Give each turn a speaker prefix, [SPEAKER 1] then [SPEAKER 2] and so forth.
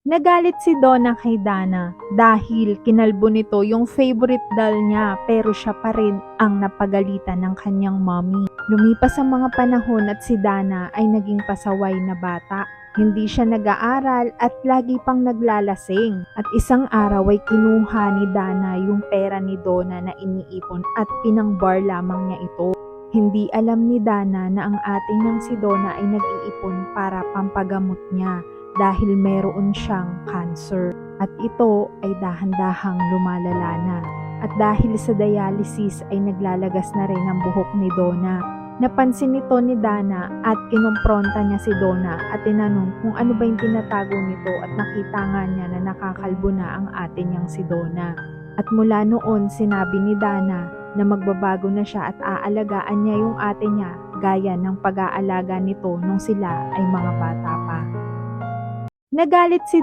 [SPEAKER 1] Nagalit si Donna kay Dana dahil kinalbo nito yung favorite doll niya pero siya pa rin ang napagalitan ng kanyang mommy. Lumipas ang mga panahon at si Dana ay naging pasaway na bata. Hindi siya nag-aaral at lagi pang naglalasing. At isang araw ay kinuha ni Dana yung pera ni Donna na iniipon at pinang-bar lamang niya ito. Hindi alam ni Dana na ang ate niyang si Donna ay nag-iipon para pampagamot niya dahil meron siyang cancer at ito ay dahan-dahang lumalala na. At dahil sa dialysis ay naglalagas na rin ang buhok ni Donna. Napansin nito ni Dana at kinumpronta niya si Donna at tinanong kung ano ba yung tinatago nito at nakita nga niya na nakakalbo na ang ate niyang si Donna. At mula noon sinabi ni Dana na magbabago na siya at aalagaan niya yung ate niya gaya ng pag-aalaga nito nung sila ay mga bata pa. Nagalit si